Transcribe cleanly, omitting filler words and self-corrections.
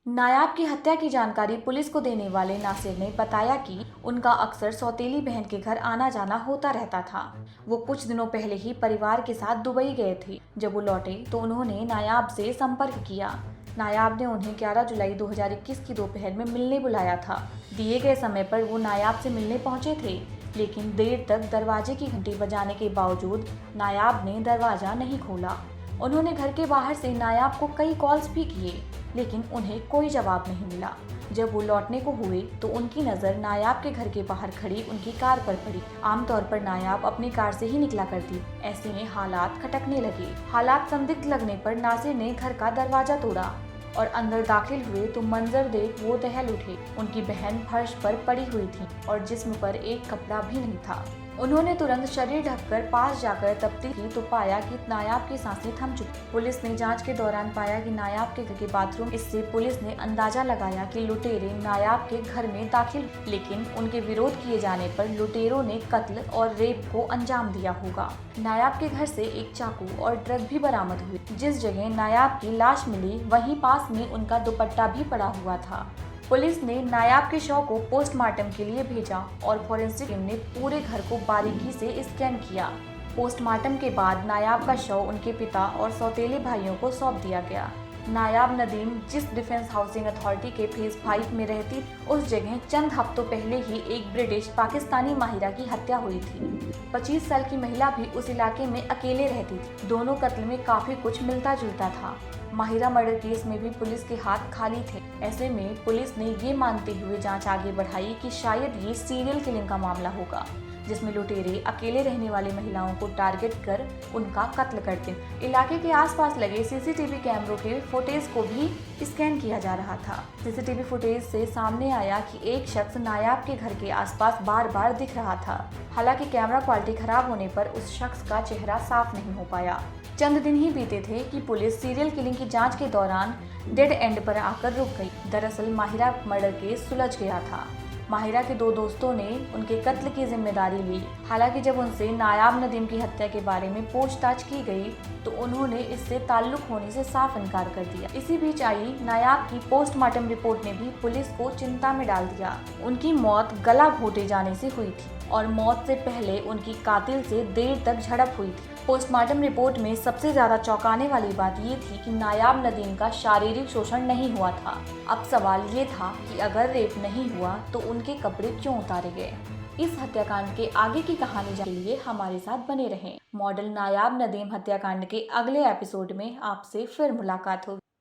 नायाब की हत्या की जानकारी पुलिस को देने वाले नासिर ने बताया कि उनका अक्सर सौतेली बहन के घर आना जाना होता रहता था। वो कुछ दिनों पहले ही परिवार के साथ दुबई गए थे। जब वो लौटे तो उन्होंने नायाब से संपर्क किया। नायाब ने उन्हें 11 जुलाई 2021 की दोपहर में मिलने बुलाया था। दिए गए समय पर वो नायाब से मिलने पहुंचे थे, लेकिन देर तक दरवाजे की घंटी बजाने के बावजूद नायाब ने दरवाजा नहीं खोला। उन्होंने घर के बाहर से नायाब को कई कॉल्स भी किए, लेकिन उन्हें कोई जवाब नहीं मिला। जब वो लौटने को हुए तो उनकी नज़र नायाब के घर के बाहर खड़ी उनकी कार पर पड़ी। आमतौर पर नायाब अपनी कार से ही निकला करती। ऐसे में हालात खटकने लगे। हालात संदिग्ध लगने पर नासिर ने घर का दरवाजा तोड़ा और अंदर दाखिल हुए तो मंजर देख वो दहल उठे। उनकी बहन फर्श पर पड़ी हुई थी और जिस्म पर एक कपड़ा भी नहीं था। उन्होंने तुरंत शरीर ढककर पास जाकर तफ्तीश की तो पाया कि नायाब की सांसें थम चुकी। पुलिस ने जांच के दौरान पाया कि नायाब के घर के बाथरूम। इससे पुलिस ने अंदाजा लगाया कि लुटेरे नायाब के घर में दाखिल, लेकिन उनके विरोध किए जाने पर लुटेरों ने कत्ल और रेप को अंजाम दिया होगा। नायाब के घर से एक चाकू और ड्रग भी बरामद हुए। जिस जगह नायाब की लाश मिली वहीं पास में उनका दुपट्टा भी पड़ा हुआ था। पुलिस ने नायाब के शव को पोस्टमार्टम के लिए भेजा और फोरेंसिक टीम ने पूरे घर को बारीकी से स्कैन किया। पोस्टमार्टम के बाद नायाब का शव उनके पिता और सौतेले भाइयों को सौंप दिया गया। नायाब नदीम जिस डिफेंस हाउसिंग अथॉरिटी के फेज 5 में रहती, उस जगह चंद हफ्तों पहले ही एक ब्रिटिश पाकिस्तानी माहिरा की हत्या हुई थी। 25 साल की महिला भी उस इलाके में अकेले रहती थी। दोनों कत्ल में काफी कुछ मिलता जुलता था। माहिरा मर्डर केस में भी पुलिस के हाथ खाली थे। ऐसे में पुलिस ने ये मानते हुए जांच आगे बढ़ाई कि शायद ये सीरियल किलिंग का मामला होगा, जिसमें लुटेरे अकेले रहने वाली महिलाओं को टारगेट कर उनका कत्ल करते। इलाके के आसपास लगे सीसीटीवी कैमरों के फुटेज को भी स्कैन किया जा रहा था। सीसीटीवी फुटेज से सामने आया कि एक शख्स नायाब के घर के आसपास बार बार दिख रहा था। हालांकि कैमरा क्वालिटी खराब होने पर उस शख्स का चेहरा साफ नहीं हो पाया। चंद दिन ही बीते थे कि पुलिस सीरियल किलिंग की जांच के दौरान डेड एंड पर आकर रुक गई। दरअसल माहिरा मर्डर केस सुलझ गया था। माहिरा के दो दोस्तों ने उनके कत्ल की जिम्मेदारी ली। हालांकि जब उनसे नायाब नदीम की हत्या के बारे में पूछताछ की गई तो उन्होंने इससे ताल्लुक होने से साफ इनकार कर दिया। इसी बीच आई नायाब की पोस्टमार्टम रिपोर्ट ने भी पुलिस को चिंता में डाल दिया। उनकी मौत गला घोटे जाने से हुई थी और मौत से पहले उनकी कातिल से देर तक झड़प हुई थी। पोस्टमार्टम रिपोर्ट में सबसे ज्यादा चौंकाने वाली बात ये थी कि नायाब नदीम का शारीरिक शोषण नहीं हुआ था। अब सवाल ये था कि अगर रेप नहीं हुआ तो उनके कपड़े क्यों उतारे गए। इस हत्याकांड के आगे की कहानी जानने के लिए हमारे साथ बने रहें। मॉडल नायाब नदीम हत्याकांड के अगले एपिसोड में आपसे फिर मुलाकात होगी।